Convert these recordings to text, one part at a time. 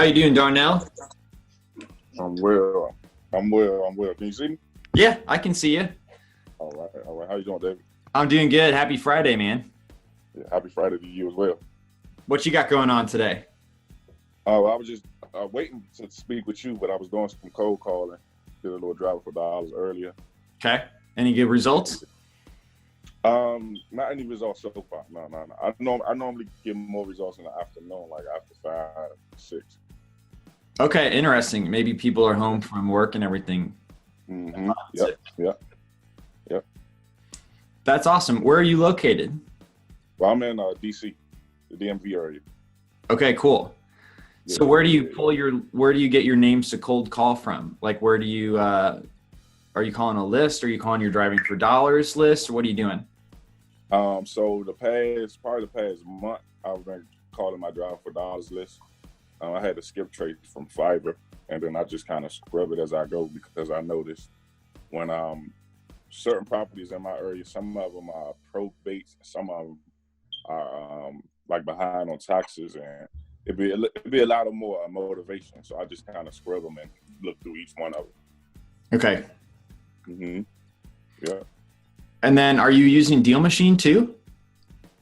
How you doing, Darnelle? I'm well. I'm well. Can you see me? Yeah, I can see you. All right. How you doing, David? I'm doing good. Happy Friday, man. Yeah, happy Friday to you as well. What you got going on today? I was just waiting to speak with you, but I was doing some cold calling. Did a little driver for dollars earlier. Okay. Any good results? Not any results so far. No. I normally get more results in the afternoon, like after 5, 6. Okay, interesting. Maybe people are home from work and everything. Mm-hmm. Yep. That's awesome. Where are you located? Well, I'm in DC, the DMV area. Okay, cool. Yeah, So where do you get your names to cold call from? Like where do you, are you calling a list? Are you calling your driving for dollars list? Or what are you doing? So the past month, I've been calling my driving for dollars list. I had to skip trace from Fiverr, and then I just kind of scrub it as I go because I noticed when certain properties in my area, some of them are probate, some of them are like behind on taxes, and it'd be a lot of more motivation. So I just kind of scrub them and look through each one of them. Okay. Mm-hmm. Yeah. And then are you using DealMachine too?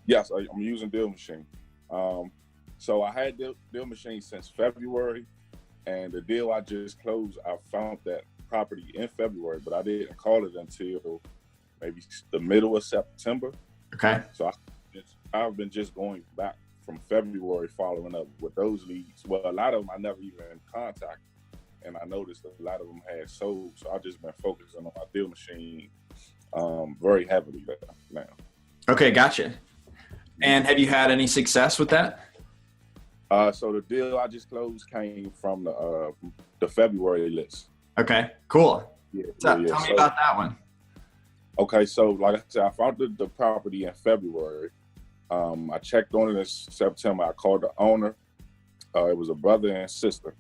Yes, I'm using DealMachine. So I had DealMachine since February, and the deal I just closed, I found that property in February, but I didn't call it until maybe the middle of September. Okay. So I've been just going back from February, following up with those leads. Well, a lot of them I never even contacted, and I noticed that a lot of them had sold. So I've just been focusing on my DealMachine very heavily now. Okay, gotcha. And have you had any success with that? So the deal I just closed came from the February list. Okay, cool. Yeah. Tell me about that one. Okay, so like I said, I found the property in February. I checked on it in September. I called the owner. It was a brother and sister.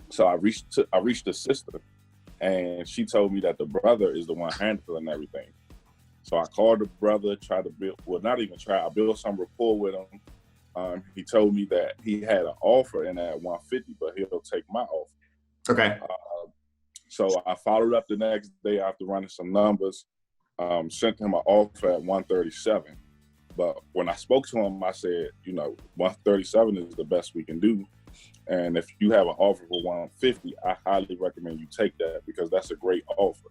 So I reached the sister, and she told me that the brother is the one handling everything. So I called the brother, tried to build, well, not even try, I built some rapport with him. He told me that he had an offer in at 150, but he'll take my offer. Okay. So I followed up the next day after running some numbers, sent him an offer at 137. But when I spoke to him, I said, 137 is the best we can do. And if you have an offer for 150, I highly recommend you take that because that's a great offer.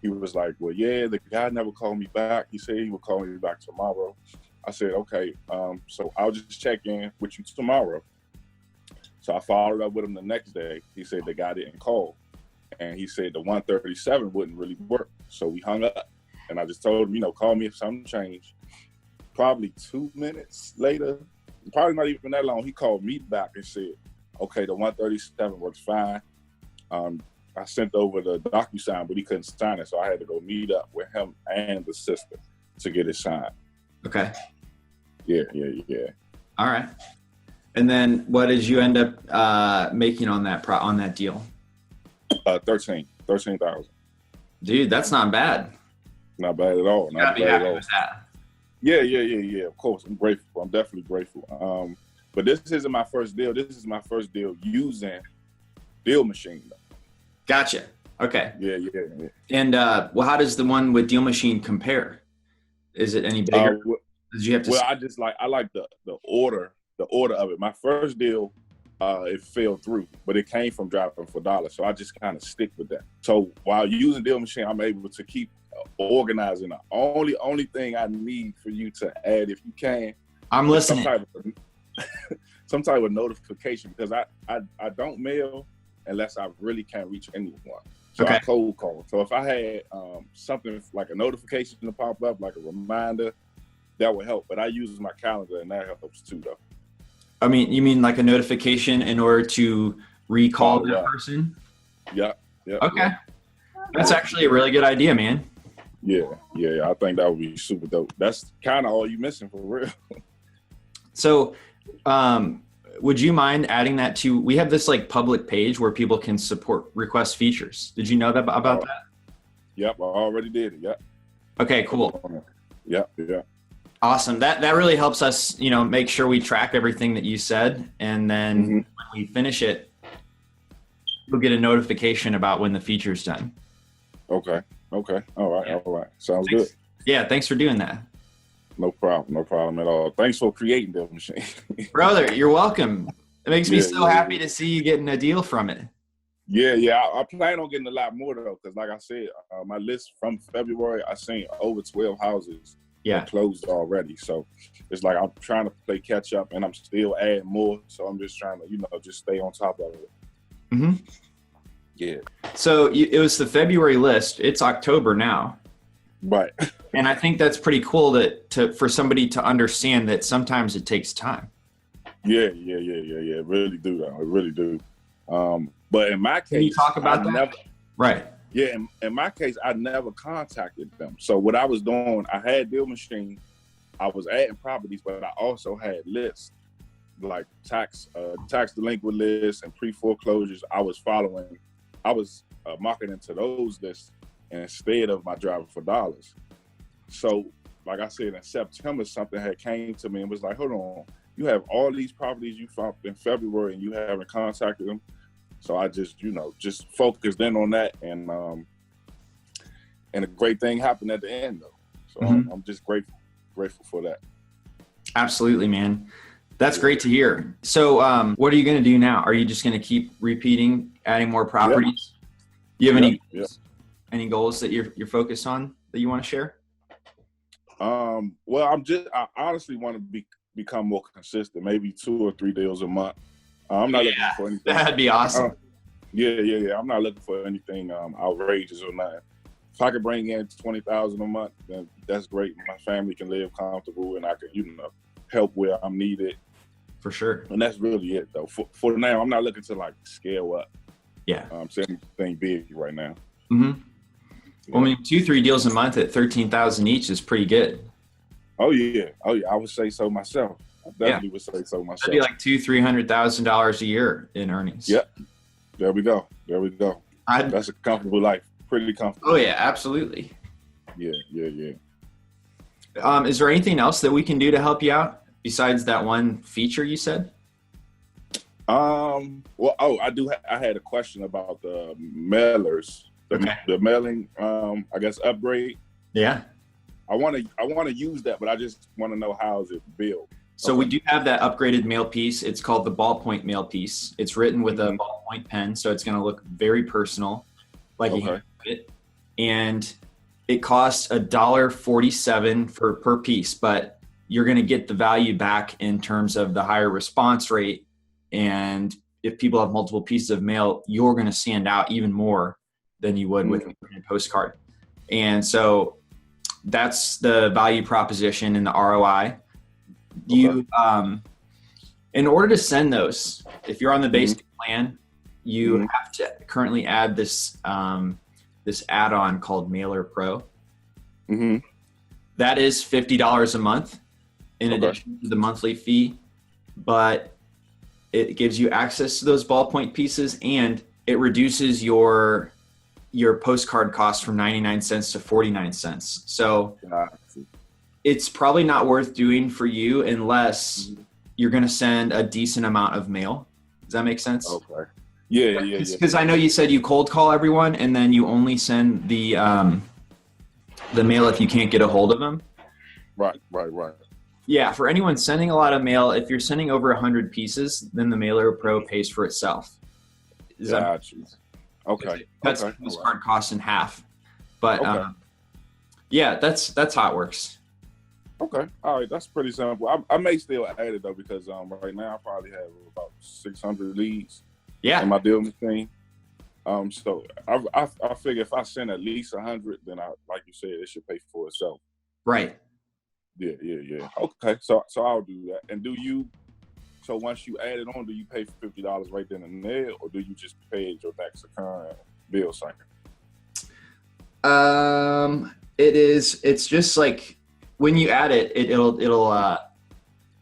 He was like, well, yeah, the guy never called me back. He said he would call me back tomorrow. I said, okay, so I'll just check in with you tomorrow. So I followed up with him the next day. He said the guy didn't call. And he said the 137 wouldn't really work. So we hung up. And I just told him, call me if something changed. Probably 2 minutes later, probably not even that long, he called me back and said, okay, the 137 works fine. I sent over the DocuSign, but he couldn't sign it. So I had to go meet up with him and the sister to get it signed. Okay. Yeah. All right. And then what did you end up making on that deal? 13,000. Dude, that's not bad. Not bad at all. Not bad at all. With that. Yeah. Of course, I'm grateful. I'm definitely grateful. But this isn't my first deal. This is my first deal using DealMachine. Gotcha. Okay. Yeah. And how does the one with DealMachine compare? Is it any bigger? Did you have to? Well, I like the order of it. My first deal, it fell through, but it came from driving for dollars. So I just kind of stick with that. So while using DealMachine, I'm able to keep organizing. The only thing I need for you to add, if you can, I'm listening. Some type of notification, because I don't mail unless I really can't reach anyone. So okay. I cold call. So if I had something like a notification to pop up, like a reminder, that would help. But I use my calendar, and that helps too, though. I mean, you mean like a notification in order to recall that person? Yeah. Okay. Yeah. That's actually a really good idea, man. Yeah. I think that would be super dope. That's kind of all you missing for real. So, would you mind adding that to? We have this like public page where people can request features. Did you know that about that? Yep, I already did it. Yep. Okay, cool. Yeah. Awesome. That really helps us, make sure we track everything that you said. And then when we finish it, you'll get a notification about when the feature's done. Okay. All right. Yeah. All right. Sounds Thanks. good. Yeah. Thanks for doing that. No problem at all. Thanks for creating DealMachine. Brother, you're welcome. It makes me so happy to see you getting a deal from it. Yeah. I plan on getting a lot more though, because like I said, my list from February, I seen over 12 houses that closed already. So it's like I'm trying to play catch up, and I'm still adding more. So I'm just trying to, just stay on top of it. Mm-hmm. Yeah. So it was the February list. It's October now. Right. And I think that's pretty cool for somebody to understand that sometimes it takes time. Yeah. It really do though. It really do. But in my case, can you talk about that? Right. Yeah. In my case, I never contacted them. So what I was doing, I had DealMachine. I was adding properties, but I also had lists like tax delinquent lists and pre-foreclosures. I was marketing to those lists instead of my driving for dollars. So like I said, in September, something had came to me and was like, hold on, you have all these properties you found in February and you haven't contacted them. So I just focused in on that, and a great thing happened at the end though. So I'm just grateful for that. Absolutely, man. That's great to hear. So what are you going to do now? Are you just going to keep repeating, adding more properties? Do you have any goals that you're focused on that you want to share? Well, I honestly want to become more consistent, maybe 2 or 3 deals a month. I'm not looking for anything. That'd be awesome. Yeah. I'm not looking for anything outrageous or nothing. If I could bring in $20,000 a month, then that's great. My family can live comfortable, and I can, help where I'm needed. For sure. And that's really it, though. For now, I'm not looking to scale up. Yeah. Saying anything big right now. Mm-hmm. Well, 2-3 deals a month at $13,000 each is pretty good. Oh yeah. I would say so myself. I definitely would say so myself. That'd be like $200,000-$300,000 a year in earnings. Yep. There we go. That's a comfortable life. Pretty comfortable. Oh yeah, absolutely. Yeah. Is there anything else that we can do to help you out besides that one feature you said? Well, I had a question about the mailers. The mailing, I guess, upgrade. Yeah. I want to use that, but I just want to know how is it built. So we do have that upgraded mail piece. It's called the ballpoint mail piece. It's written with a ballpoint pen, so it's going to look very personal, like you have it. And it costs $1.47 per piece, but you're going to get the value back in terms of the higher response rate. And if people have multiple pieces of mail, you're going to stand out even more than you would with a postcard. And so that's the value proposition and the ROI. You, in order to send those, if you're on the basic plan, you have to currently add this this add-on called Mailer Pro. That is $50 a month in addition to the monthly fee, but it gives you access to those ballpoint pieces, and it reduces your postcard cost from 99 cents to 49 cents. So it's probably not worth doing for you unless you're going to send a decent amount of mail. Does that make sense? Okay. Yeah. Because I know you said you cold call everyone and then you only send the mail if you can't get a hold of them. Right. Yeah. For anyone sending a lot of mail, if you're sending over 100 pieces, then the Mailer Pro pays for itself. Okay. That's postcard cost in half. But yeah, that's how it works. Okay. All right. That's pretty simple. I may still add it though, because right now I probably have about 600 leads. Yeah. In my DealMachine. So I figure if I send at least 100, then like you said, it should pay for itself. Right. Yeah. Okay. So I'll do that. And so once you add it on, do you pay for $50 right then and there, or do you just pay your next current bill cycle? It's just like when you add it, it'll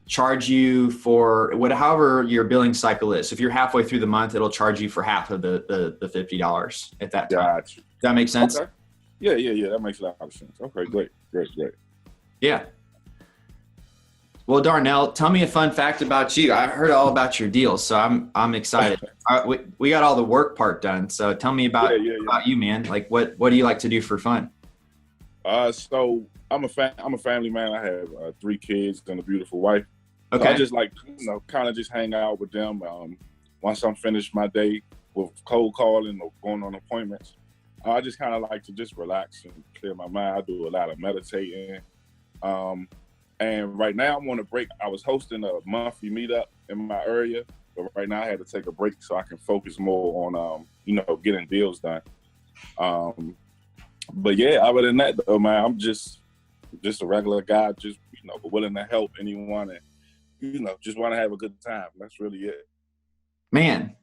charge you for however your billing cycle is. If you're halfway through the month, it'll charge you for half of the $50 at that time. Gotcha. Does that make sense? Okay. Yeah. That makes a lot of sense. Okay, great. Yeah. Well, Darnell, tell me a fun fact about you. I heard all about your deals, so I'm excited. We got all the work part done. So tell me about you, man. Like what do you like to do for fun? So I'm a family man. I have 3 kids and a beautiful wife. Okay. So I just like, kind of just hang out with them. Once I'm finished my day with cold calling or going on appointments, I just kind of like to just relax and clear my mind. I do a lot of meditating. And right now I'm on a break. I was hosting a monthly meetup in my area, but right now I had to take a break so I can focus more on, getting deals done. But yeah, other than that, though, man, I'm just a regular guy, just, willing to help anyone and, just want to have a good time. That's really it. Man,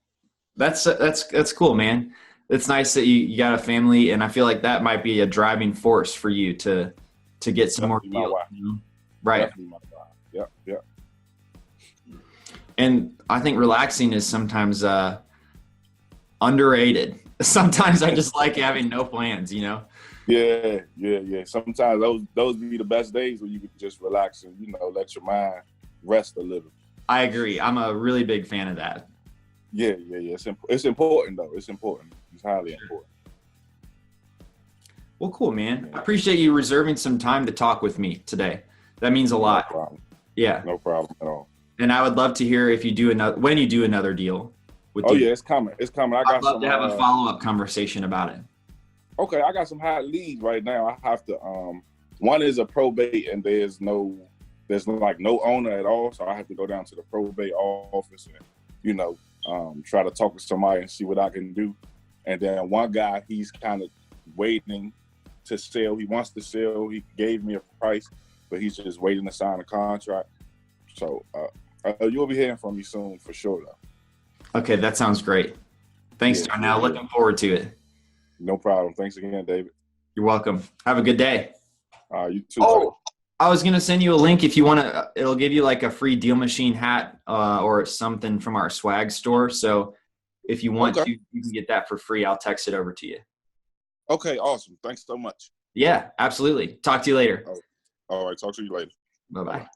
that's cool, man. It's nice that you got a family, and I feel like that might be a driving force for you to get some more deals. Right. Yep. And I think relaxing is sometimes underrated. Sometimes I just like having no plans, Yeah. Sometimes those be the best days when you can just relax and, let your mind rest a little. I agree. I'm a really big fan of that. Yeah. It's important, though. It's important. It's highly important. Well, cool, man. I appreciate you reserving some time to talk with me today. That means a lot. No problem. Yeah. No problem at all. And I would love to hear if you do when you do another deal. Yeah, it's coming. I'd love to have a follow-up conversation about it. Okay, I got some hot leads right now. I have to. One is a probate, and there's no owner at all, so I have to go down to the probate office and try to talk to somebody and see what I can do. And then one guy, he's kind of waiting to sell. He wants to sell. He gave me a price, but he's just waiting to sign a contract. So you'll be hearing from me soon for sure, though. Okay, that sounds great. Thanks, Darnell. Looking forward to it. No problem. Thanks again, David. You're welcome. Have a good day. You too. Oh, I was going to send you a link if you want to. It'll give you like a free DealMachine hat or something from our swag store. So if you want to, you can get that for free. I'll text it over to you. Okay, awesome. Thanks so much. Yeah, absolutely. Talk to you later. All right, talk to you later. Bye-bye.